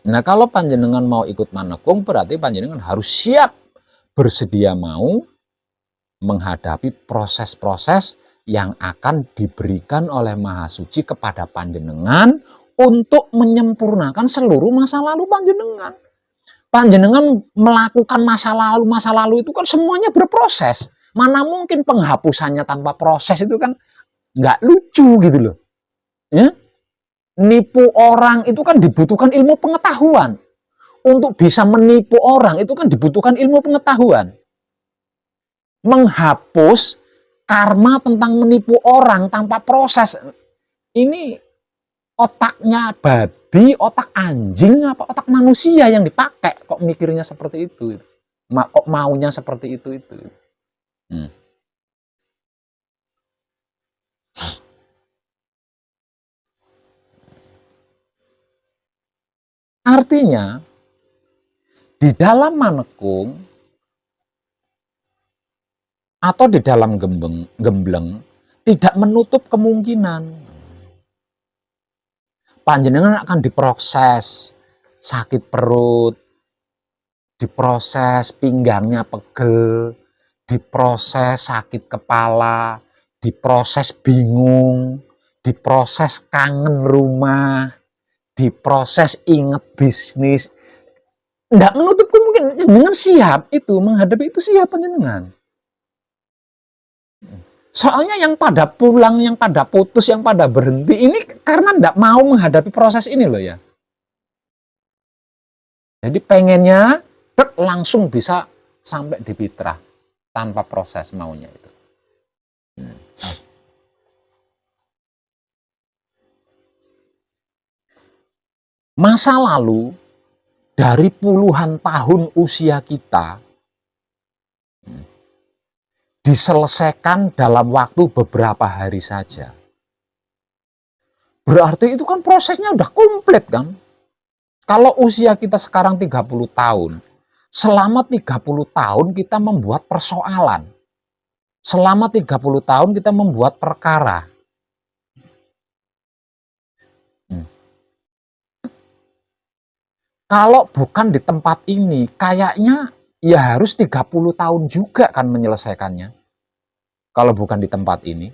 Nah, kalau panjenengan mau ikut manekung, berarti panjenengan harus siap bersedia mau menghadapi proses-proses yang akan diberikan oleh Maha Suci kepada panjenengan untuk menyempurnakan seluruh masa lalu panjenengan. Panjenengan melakukan masa lalu itu kan semuanya berproses. Mana mungkin penghapusannya tanpa proses, itu kan nggak lucu gitu loh. Ya? Nipu orang itu kan dibutuhkan ilmu pengetahuan. Untuk bisa menipu orang itu kan dibutuhkan ilmu pengetahuan. Menghapus karma tentang menipu orang tanpa proses, ini otaknya babi, otak anjing, apa otak manusia yang dipakai? Kok mikirnya seperti itu? Kok maunya seperti itu? Hmm. Artinya, di dalam manekung atau di dalam gembleng tidak menutup kemungkinan panjenengan akan diproses sakit perut, diproses pinggangnya pegel, diproses sakit kepala, diproses bingung, diproses kangen rumah, diproses inget bisnis. Nggak menutup kemungkinan, dengan siap itu, menghadapi itu siap panjenengan. Soalnya yang pada pulang, yang pada putus, yang pada berhenti, ini karena nggak mau menghadapi proses ini loh ya. Jadi pengennya langsung bisa sampai di fitrah tanpa proses maunya itu. Masa lalu dari puluhan tahun usia kita diselesaikan dalam waktu beberapa hari saja. Berarti itu kan prosesnya udah komplit kan. Kalau usia kita sekarang 30 tahun, selama 30 tahun kita membuat persoalan. Selama 30 tahun kita membuat perkara. Kalau bukan di tempat ini, kayaknya ya harus 30 tahun juga kan menyelesaikannya. Kalau bukan di tempat ini.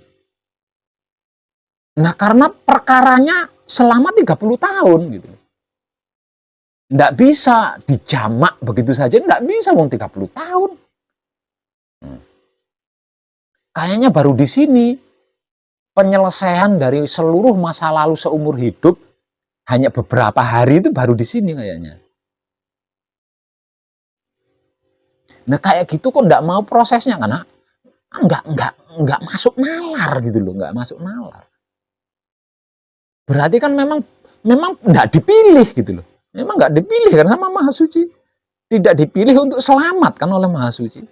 Nah, karena perkaranya selama 30 tahun gitu. Nggak bisa dijamak begitu saja, nggak bisa wong 30 tahun. Kayaknya baru di sini penyelesaian dari seluruh masa lalu seumur hidup hanya beberapa hari, itu baru di sini kayaknya. Nah, kayak gitu kok nggak mau prosesnya, karena nggak masuk nalar gitu loh, nggak masuk nalar. Berarti kan memang nggak dipilih gitu loh. Memang nggak dipilih kan sama Maha Suci. Tidak dipilih untuk selamat kan oleh Maha Suci.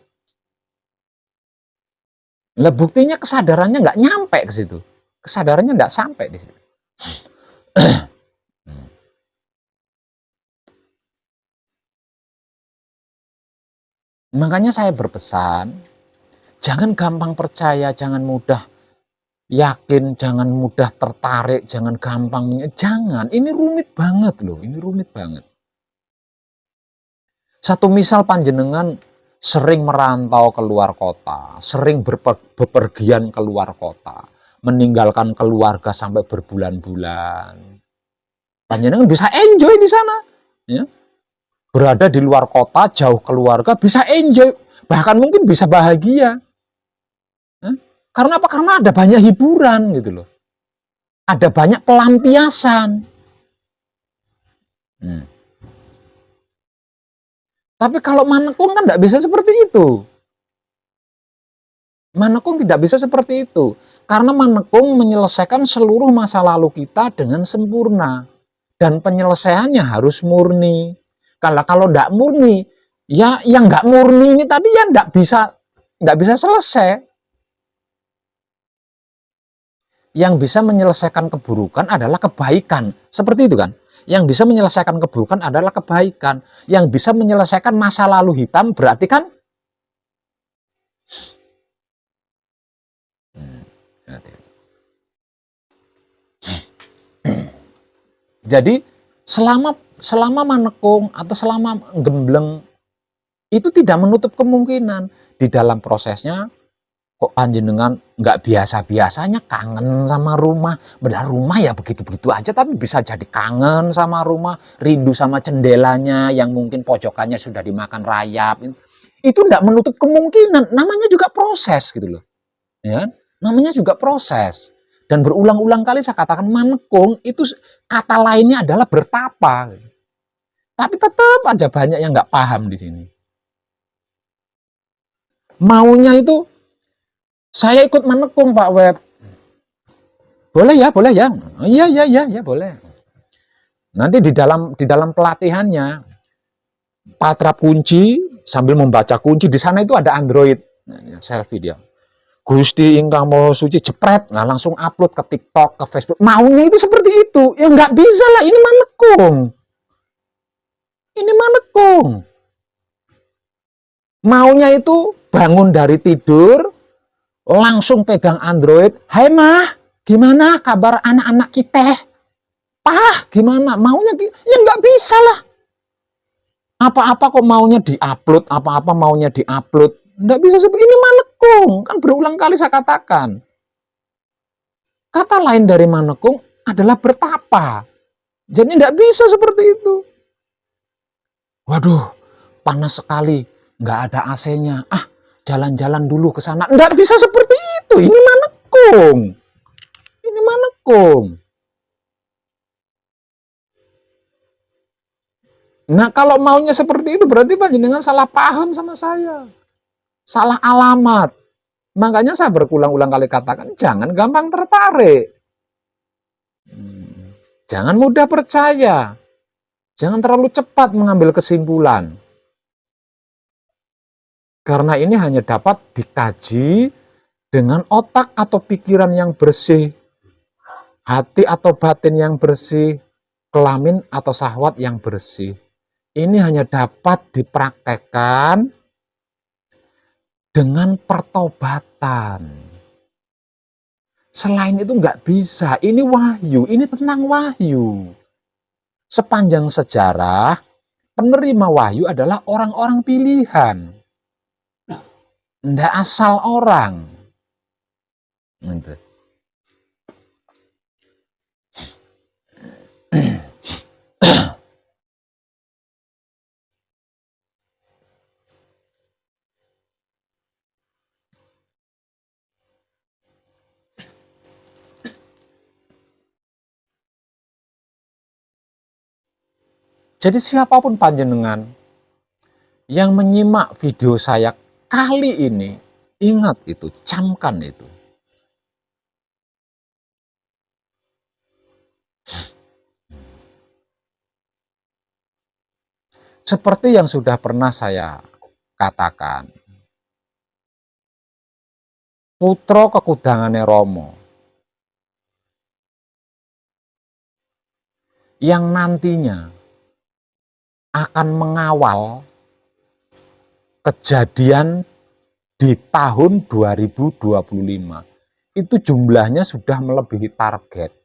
Lah buktinya kesadarannya nggak nyampe ke situ. Kesadarannya nggak sampai di situ. Makanya saya berpesan, jangan gampang percaya, jangan mudah yakin, jangan mudah tertarik, jangan gampang, jangan. Ini rumit banget loh, ini rumit banget. Satu misal panjenengan sering merantau keluar kota, sering bepergian keluar kota, meninggalkan keluarga sampai berbulan-bulan. Panjenengan bisa enjoy di sana, ya. Berada di luar kota, jauh keluarga, bisa enjoy, bahkan mungkin bisa bahagia. Karena apa? Karena ada banyak hiburan gitu loh. Ada banyak pelampiasan. Tapi kalau manekung kan tidak bisa seperti itu. Manekung tidak bisa seperti itu. Karena manekung menyelesaikan seluruh masa lalu kita dengan sempurna. Dan penyelesaiannya harus murni. Kalau tidak murni, ya yang nggak murni ini tadi ya nggak bisa selesai. Yang bisa menyelesaikan keburukan adalah kebaikan. Seperti itu kan? Yang bisa menyelesaikan keburukan adalah kebaikan. Yang bisa menyelesaikan masa lalu hitam berarti kan jadi Selama manekung atau selama gembleng, itu tidak menutup kemungkinan di dalam prosesnya kok panjenengan nggak biasa-biasanya kangen sama rumah. Padahal rumah ya begitu-begitu aja, tapi bisa jadi kangen sama rumah, rindu sama jendelanya yang mungkin pojokannya sudah dimakan rayap. Itu nggak menutup kemungkinan, namanya juga proses gitu loh. Ya, namanya juga proses. Dan berulang-ulang kali saya katakan manekung itu kata lainnya adalah bertapa. Tapi tetap aja banyak yang nggak paham di sini. Maunya itu saya ikut menekung Pak Web. Boleh ya, boleh ya. Iya, iya, iya, ya boleh. Nanti di dalam pelatihannya patra kunci sambil membaca kunci, di sana itu ada Android. Selfie dia. Gusti ingkang Maha Suci, jepret, nah langsung upload ke TikTok, ke Facebook. Maunya itu seperti itu. Ya nggak bisa lah, ini manekung. Ini manekung. Maunya itu bangun dari tidur, langsung pegang Android. Hai mah, gimana kabar anak-anak kita? Pah, gimana? Maunya ya nggak bisa lah. Apa-apa kok maunya diupload, apa-apa maunya diupload. Nggak bisa seperti ini manekung. Kan berulang kali saya katakan. Kata lain dari manekung adalah bertapa. Jadi nggak bisa seperti itu. Waduh, panas sekali. Nggak ada AC-nya. Ah, jalan-jalan dulu ke sana. Nggak bisa seperti itu. Ini manekung. Ini manekung. Nah, kalau maunya seperti itu berarti panjenengan salah paham sama saya. Salah alamat. Makanya saya berulang-ulang kali katakan, jangan gampang tertarik. Jangan mudah percaya. Jangan terlalu cepat mengambil kesimpulan. Karena ini hanya dapat dikaji dengan otak atau pikiran yang bersih, hati atau batin yang bersih, kelamin atau syahwat yang bersih. Ini hanya dapat dipraktekkan dengan pertobatan. Selain itu nggak bisa. Ini wahyu, ini tentang wahyu. Sepanjang sejarah, penerima wahyu adalah orang-orang pilihan. Nggak asal orang. Jadi siapapun panjenengan yang menyimak video saya kali ini, ingat itu, camkan itu. Seperti yang sudah pernah saya katakan, putra kekudangane Romo yang nantinya akan mengawal kejadian di tahun 2025. Itu jumlahnya sudah melebihi target.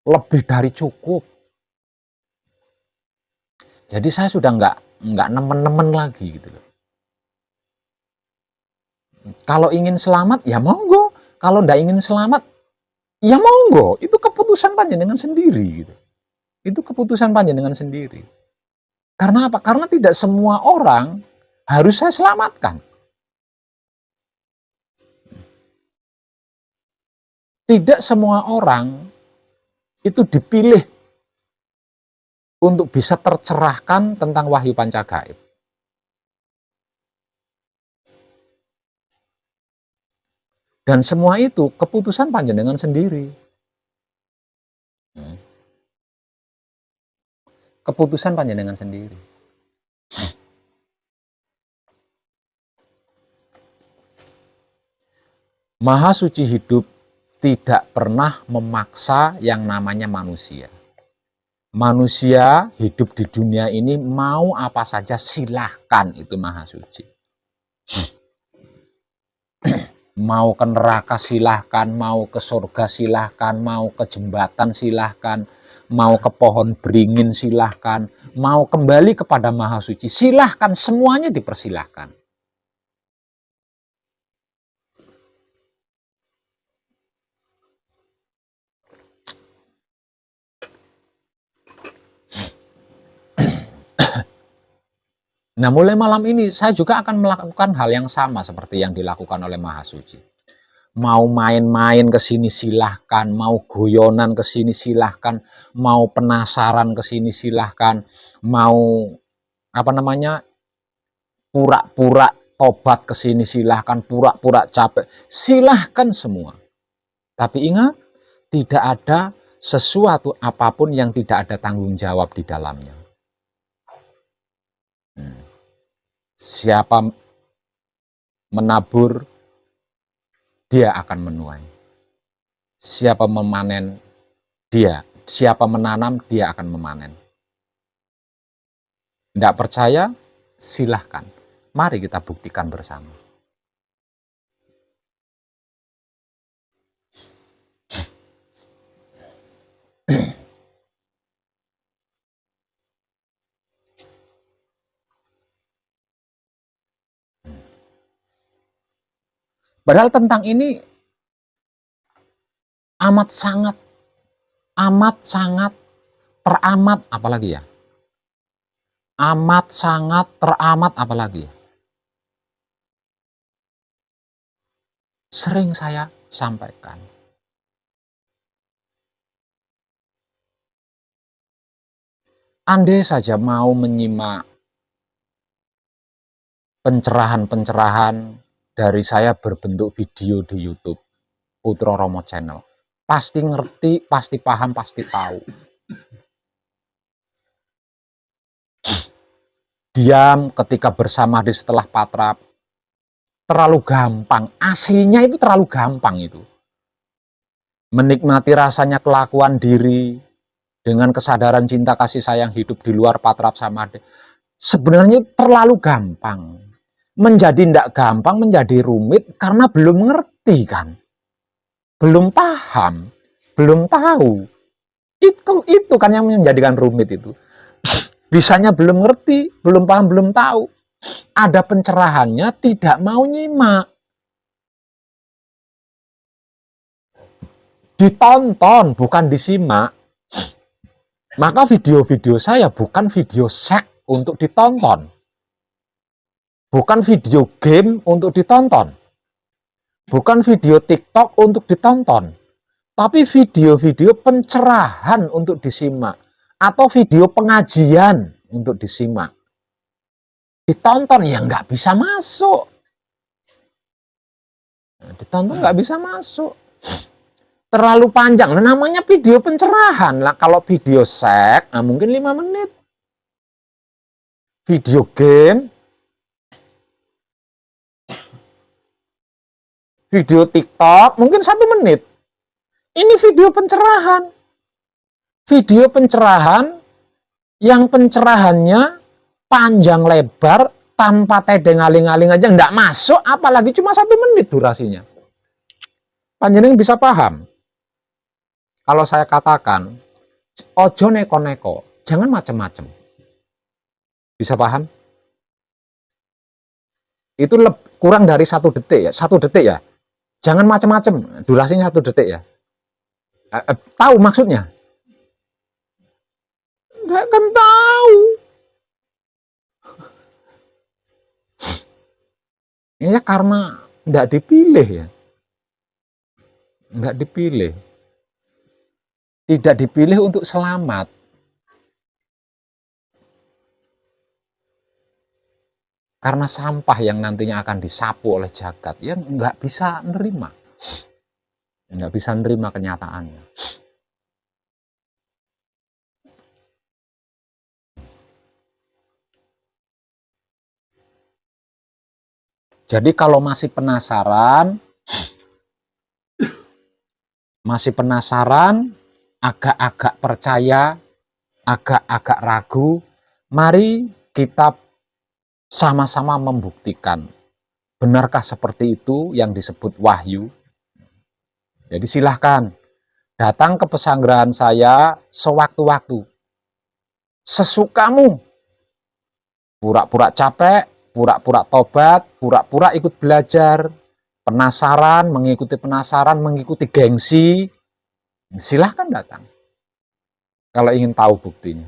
Lebih dari cukup. Jadi saya sudah nggak nemen-nemen lagi gitu loh. Kalau ingin selamat ya monggo, kalau nggak ingin selamat ya monggo. Itu keputusan panjenengan sendiri gitu. Itu keputusan panjenengan sendiri. Karena apa? Karena tidak semua orang harus saya selamatkan. Tidak semua orang itu dipilih untuk bisa tercerahkan tentang wahyu pancagaib. Dan semua itu keputusan panjenengan sendiri. Keputusan panjenengan sendiri. Maha Suci hidup tidak pernah memaksa yang namanya manusia. Manusia hidup di dunia ini mau apa saja silahkan, itu Maha Suci. Mau ke neraka silahkan, mau ke surga silahkan, mau ke jembatan silahkan, mau ke pohon beringin silahkan, mau kembali kepada Maha Suci silahkan, semuanya dipersilahkan. Nah, mulai malam ini saya juga akan melakukan hal yang sama seperti yang dilakukan oleh Maha Suci. Mau main-main ke sini silahkan, mau guyonan ke sini silahkan, mau penasaran ke sini silahkan, mau pura-pura tobat ke sini silahkan, pura-pura capek, silahkan semua. Tapi ingat, tidak ada sesuatu apapun yang tidak ada tanggung jawab di dalamnya. Siapa menabur, dia akan menuai. Siapa memanen, siapa menanam, dia akan memanen. Tidak percaya? Silahkan. Mari kita buktikan bersama. Padahal tentang ini amat sangat, teramat apalagi ya. Amat sangat, teramat apalagi. Sering saya sampaikan. Andai saja mau menyimak pencerahan-pencerahan dari saya berbentuk video di YouTube, Putra Romo Channel. Pasti ngerti, pasti paham, pasti tahu. Diam ketika bersama di setelah patrap, terlalu gampang. Aslinya itu terlalu gampang itu. Menikmati rasanya kelakuan diri, dengan kesadaran cinta kasih sayang hidup di luar patrap samadhi. Sebenarnya terlalu gampang. Menjadi tidak gampang, menjadi rumit karena belum ngerti kan. Belum paham, belum tahu. Itu kan yang menjadikan rumit itu. Bisanya belum ngerti, belum paham, belum tahu. Ada pencerahannya, tidak mau nyimak. Ditonton, bukan disimak. Maka video-video saya bukan video seks untuk ditonton. Bukan video game untuk ditonton. Bukan video TikTok untuk ditonton. Tapi video-video pencerahan untuk disimak. Atau video pengajian untuk disimak. Ditonton ya nggak bisa masuk. Ditonton nggak bisa masuk. Terlalu panjang. Nah, namanya video pencerahan. Lah, kalau video seks, nah mungkin 5 menit. Video game, video TikTok, mungkin 1 menit. Ini video pencerahan. Video pencerahan yang pencerahannya panjang lebar, tanpa tedeng aling-aling aja nggak masuk, apalagi cuma 1 menit durasinya. Panjenengan bisa paham? Kalau saya katakan, ojo neko-neko, jangan macam-macam. Bisa paham? Itu kurang dari 1 detik ya, 1 detik ya. Jangan macam-macam, durasinya 1 detik ya. Tahu maksudnya? Nggak akan tahu. Ya karena nggak dipilih ya. Nggak dipilih. Tidak dipilih untuk selamat. Karena sampah yang nantinya akan disapu oleh jagat, ya nggak bisa nerima. Nggak bisa nerima kenyataannya. Jadi kalau masih penasaran, agak-agak percaya, agak-agak ragu, mari kita sama-sama membuktikan. Benarkah seperti itu yang disebut wahyu? Jadi silahkan datang ke pesanggrahan saya sewaktu-waktu. Sesukamu. Pura-pura capek, pura-pura tobat, pura-pura ikut belajar, penasaran, mengikuti gengsi, silahkan datang. Kalau ingin tahu buktinya.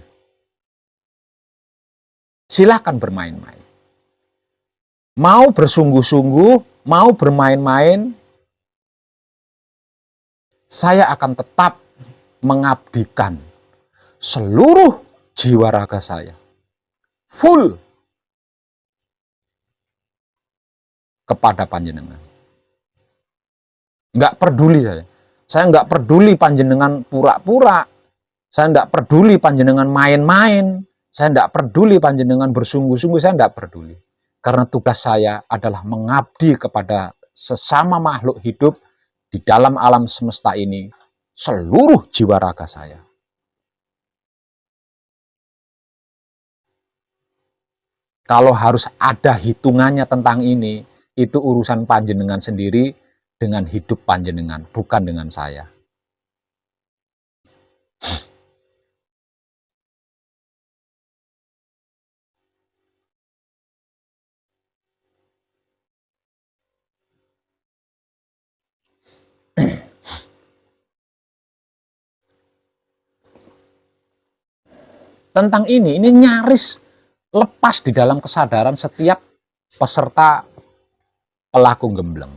Silahkan bermain-main. Mau bersungguh-sungguh, mau bermain-main, saya akan tetap mengabdikan seluruh jiwa raga saya. Full kepada panjenengan. Nggak peduli saya. Saya nggak peduli panjenengan pura-pura. Saya nggak peduli panjenengan main-main. Saya nggak peduli panjenengan bersungguh-sungguh. Saya nggak peduli. Karena tugas saya adalah mengabdi kepada sesama makhluk hidup di dalam alam semesta ini. Seluruh jiwa raga saya. Kalau harus ada hitungannya tentang ini, itu urusan panjenengan sendiri dengan hidup panjenengan, bukan dengan saya. Tentang ini nyaris lepas di dalam kesadaran setiap peserta pelaku gembleng.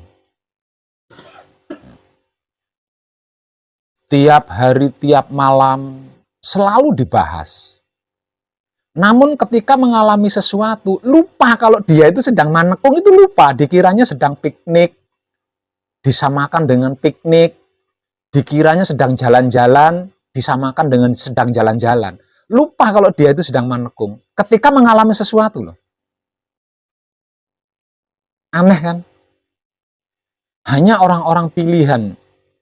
Tiap hari, tiap malam, selalu dibahas. Namun ketika mengalami sesuatu, lupa kalau dia itu sedang manekung, itu lupa. Dikiranya sedang piknik, disamakan dengan piknik. Dikiranya sedang jalan-jalan, disamakan dengan sedang jalan-jalan. Lupa kalau dia itu sedang manekung. Ketika mengalami sesuatu loh. Aneh kan? Hanya orang-orang pilihan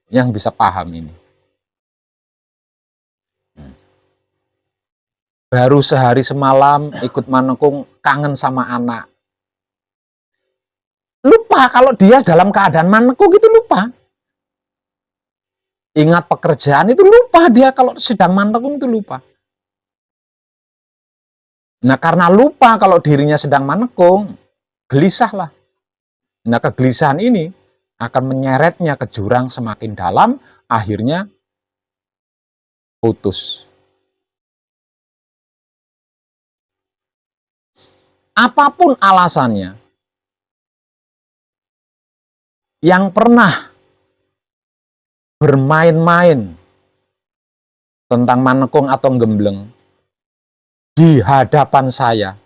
yang bisa paham ini. Baru sehari semalam ikut manekung, kangen sama anak. Lupa kalau dia dalam keadaan manekung itu lupa. Ingat pekerjaan itu lupa dia kalau sedang manekung itu lupa. Nah karena lupa kalau dirinya sedang manekung, gelisahlah. Nah kegelisahan ini akan menyeretnya ke jurang semakin dalam, akhirnya putus. Apapun alasannya, yang pernah bermain-main tentang manekung atau gembleng di hadapan saya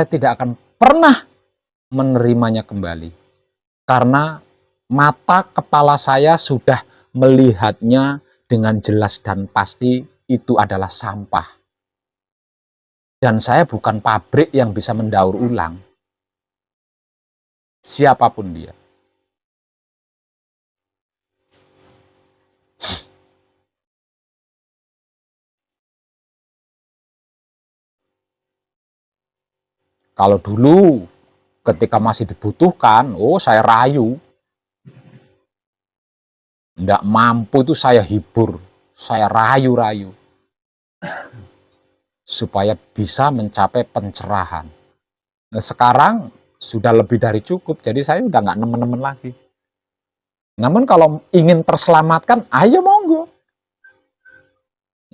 tidak akan pernah menerimanya kembali. Karena mata kepala saya sudah melihatnya dengan jelas dan pasti itu adalah sampah. Dan saya bukan pabrik yang bisa mendaur ulang. Siapapun dia. Kalau dulu ketika masih dibutuhkan, saya rayu. Nggak mampu itu saya hibur, saya rayu-rayu. Supaya bisa mencapai pencerahan. Nah, sekarang sudah lebih dari cukup, jadi saya udah nggak nemen-nemen lagi. Namun kalau ingin terselamatkan, ayo monggo.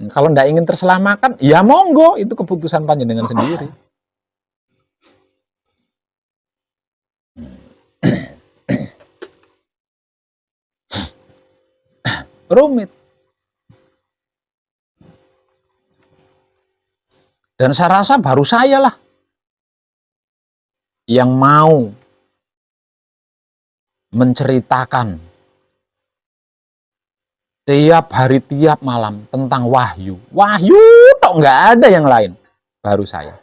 Kalau nggak ingin terselamatkan, ya monggo, itu keputusan panjenengan sendiri. Rumit. Dan saya rasa baru saya lah yang mau menceritakan tiap hari, tiap malam tentang wahyu. Wahyu tok, nggak ada yang lain. Baru saya.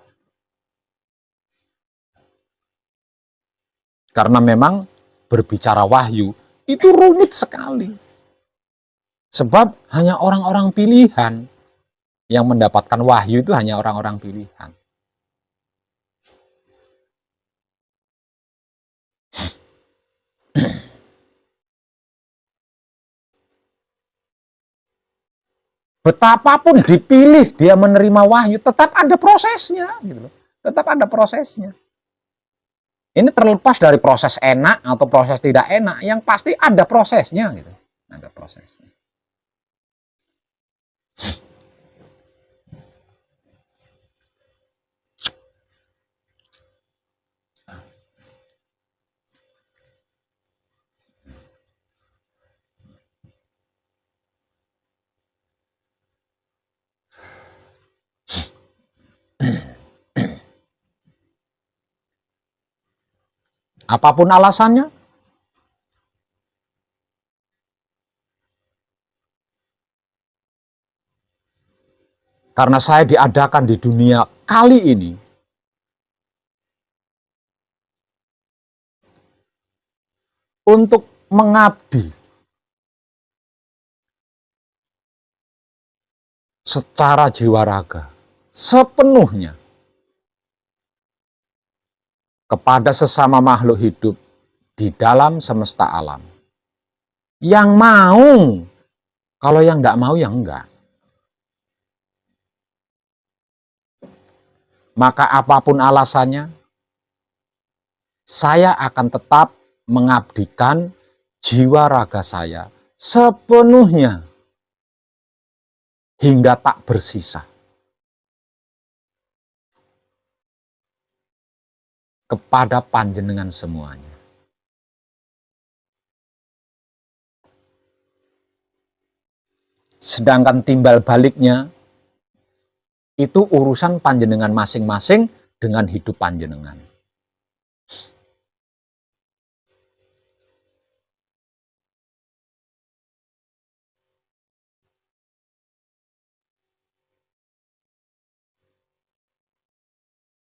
Karena memang berbicara wahyu itu rumit sekali. Sebab hanya orang-orang pilihan yang mendapatkan wahyu, itu hanya orang-orang pilihan. Betapapun dipilih dia menerima wahyu, tetap ada prosesnya, gitu loh. Tetap ada prosesnya. Ini terlepas dari proses enak atau proses tidak enak, yang pasti ada prosesnya, gitu. Ada prosesnya. Apapun alasannya, karena saya diadakan di dunia kali ini untuk mengabdi secara jiwa raga sepenuhnya kepada sesama makhluk hidup di dalam semesta alam. Yang mau, kalau yang enggak mau yang enggak. Maka apapun alasannya, saya akan tetap mengabdikan jiwa raga saya sepenuhnya hingga tak bersisa kepada panjenengan semuanya. Sedangkan timbal baliknya, itu urusan panjenengan masing-masing dengan hidup panjenengan.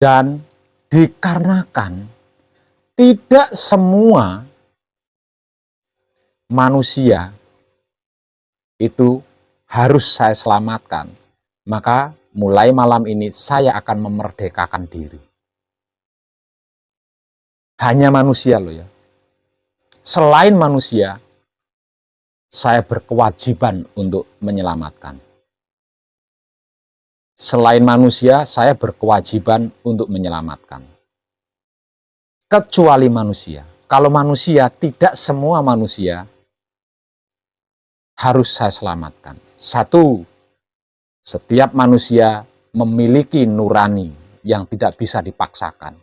Dan dikarenakan tidak semua manusia itu harus saya selamatkan, maka mulai malam ini saya akan memerdekakan diri. Hanya manusia loh ya. Selain manusia, saya berkewajiban untuk menyelamatkan. Selain manusia, saya berkewajiban untuk menyelamatkan. Kecuali manusia. Kalau manusia, tidak semua manusia harus saya selamatkan. Satu, setiap manusia memiliki nurani yang tidak bisa dipaksakan.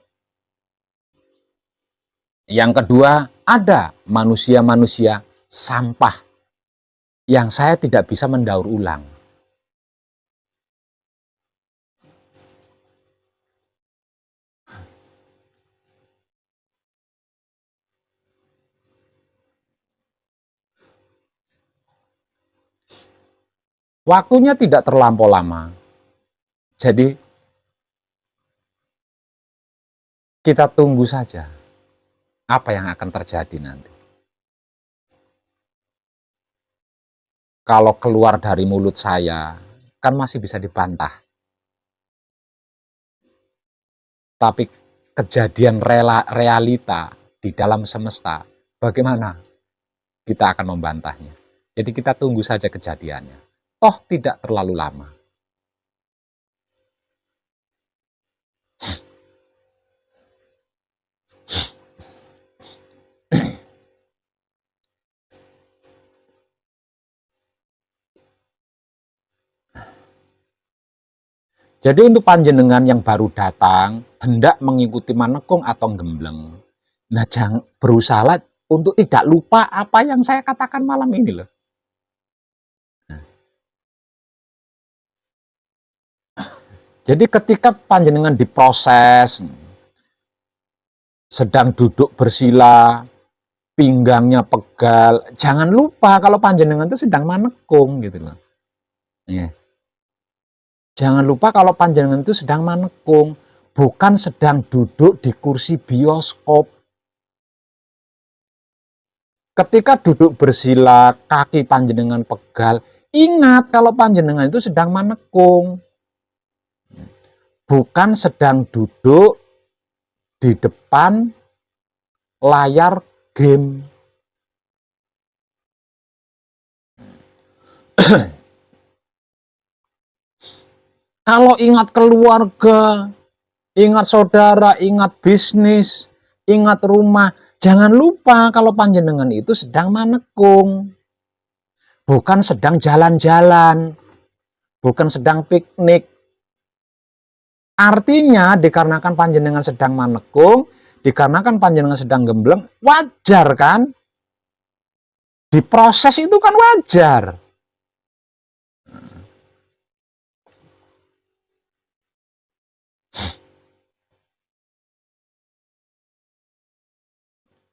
Yang kedua, ada manusia-manusia sampah yang saya tidak bisa mendaur ulang. Waktunya tidak terlampau lama. Jadi, kita tunggu saja apa yang akan terjadi nanti. Kalau keluar dari mulut saya, kan masih bisa dibantah. Tapi kejadian realita di dalam semesta, bagaimana kita akan membantahnya? Jadi kita tunggu saja kejadiannya. Toh tidak terlalu lama. Jadi untuk panjenengan yang baru datang, hendak mengikuti manekung atau gembleng, nah jangan berusaha untuk tidak lupa apa yang saya katakan malam ini loh. Jadi ketika panjenengan diproses, sedang duduk bersila, pinggangnya pegal, jangan lupa kalau panjenengan itu sedang manekung gitu loh. Ya. Jangan lupa kalau panjenengan itu sedang manekung, bukan sedang duduk di kursi bioskop. Ketika duduk bersila, kaki panjenengan pegal, ingat kalau panjenengan itu sedang manekung. Bukan sedang duduk di depan layar game. Kalau ingat keluarga, ingat saudara, ingat bisnis, ingat rumah, jangan lupa kalau panjenengan itu sedang manekung, bukan sedang jalan-jalan, bukan sedang piknik. Artinya dikarenakan panjenengan sedang manekung, dikarenakan panjenengan sedang gembleng, wajar kan? Diproses itu kan wajar.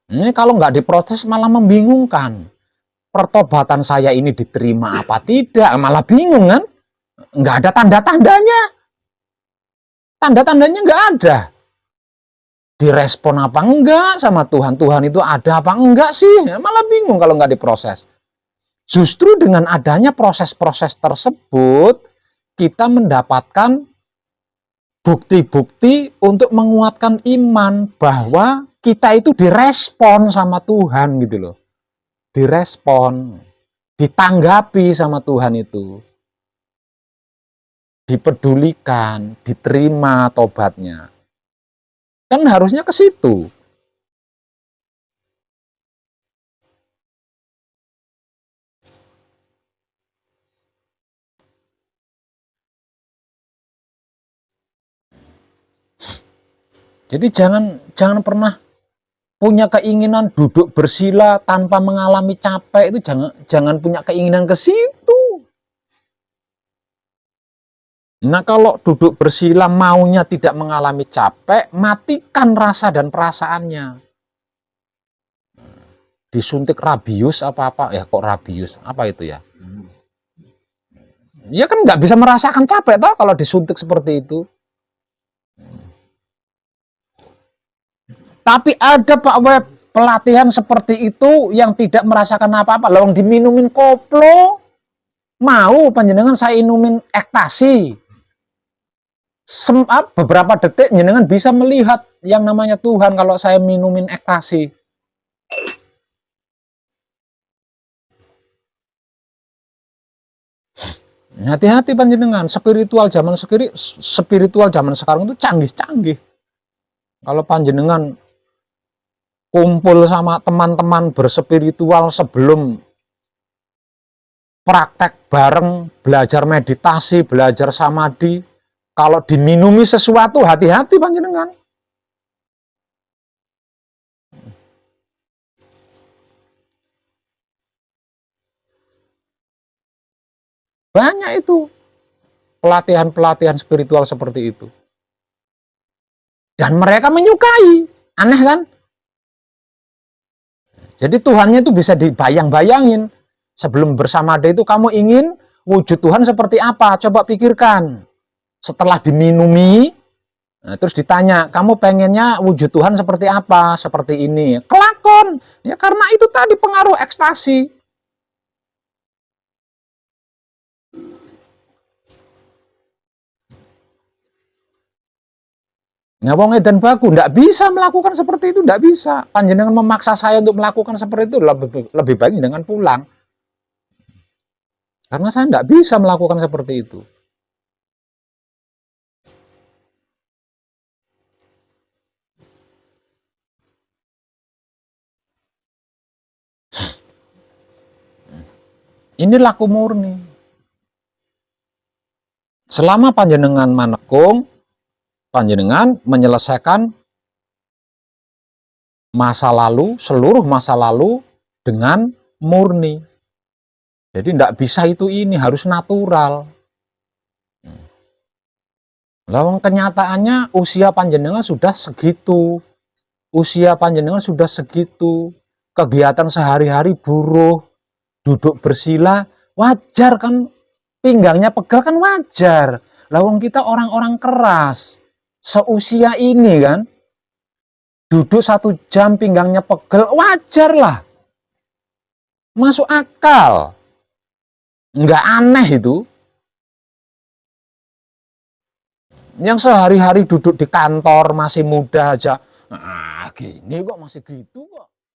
Ini kalau nggak diproses malah membingungkan. Pertobatan saya ini diterima apa tidak, malah bingung kan? Nggak ada tanda-tandanya. Tanda-tandanya nggak ada. Direspon apa enggak sama Tuhan. Tuhan itu ada apa enggak sih? Malah bingung kalau nggak diproses. Justru dengan adanya proses-proses tersebut, kita mendapatkan bukti-bukti untuk menguatkan iman bahwa kita itu direspon sama Tuhan gitu loh. Direspon, ditanggapi sama Tuhan itu. Dipedulikan, diterima tobatnya. Kan harusnya ke situ. Jadi jangan pernah punya keinginan duduk bersila tanpa mengalami capek, itu jangan punya keinginan ke situ. Nah, kalau duduk bersila maunya tidak mengalami capek, matikan rasa dan perasaannya. Disuntik rabius apa-apa, ya kok rabius, apa itu ya? Ya kan nggak bisa merasakan capek toh kalau disuntik seperti itu. Tapi ada Pak Web pelatihan seperti itu yang tidak merasakan apa-apa. Lawang diminumin koplo, mau panjenengan saya inumin ekstasi. Beberapa detik jenengan bisa melihat yang namanya Tuhan kalau saya minumin ekstasi. Hati-hati panjenengan, spiritual zaman sekarang itu canggih-canggih. Kalau panjenengan kumpul sama teman-teman berspiritual sebelum praktek bareng, belajar meditasi, belajar samadhi, kalau diminumi sesuatu, hati-hati panjenengan. Banyak itu pelatihan-pelatihan spiritual seperti itu. Dan mereka menyukai. Aneh kan? Jadi Tuhannya itu bisa dibayang-bayangin. Sebelum bersamada itu kamu ingin wujud Tuhan seperti apa? Coba pikirkan. Setelah diminumi, nah, terus ditanya, kamu pengennya wujud Tuhan seperti apa? Seperti ini. Kelakon. Ya karena itu tadi pengaruh ekstasi. Nah, wong edan baku nggak bisa melakukan seperti itu, nggak bisa. Panjenengan memaksa saya untuk melakukan seperti itu, lebih baik dengan pulang. Karena saya nggak bisa melakukan seperti itu. Ini laku murni. Selama panjenengan manekung, panjenengan menyelesaikan masa lalu, seluruh masa lalu dengan murni. Jadi tidak bisa itu ini, harus natural. Lawang kenyataannya usia panjenengan sudah segitu. Usia panjenengan sudah segitu. Kegiatan sehari-hari buruh, duduk bersila, wajar kan, pinggangnya pegal kan wajar. Lawang kita orang-orang keras, seusia ini kan, duduk 1 jam pinggangnya pegel, wajar lah. Masuk akal. Nggak aneh itu. Yang sehari-hari duduk di kantor masih muda aja, gini kok masih gitu kok.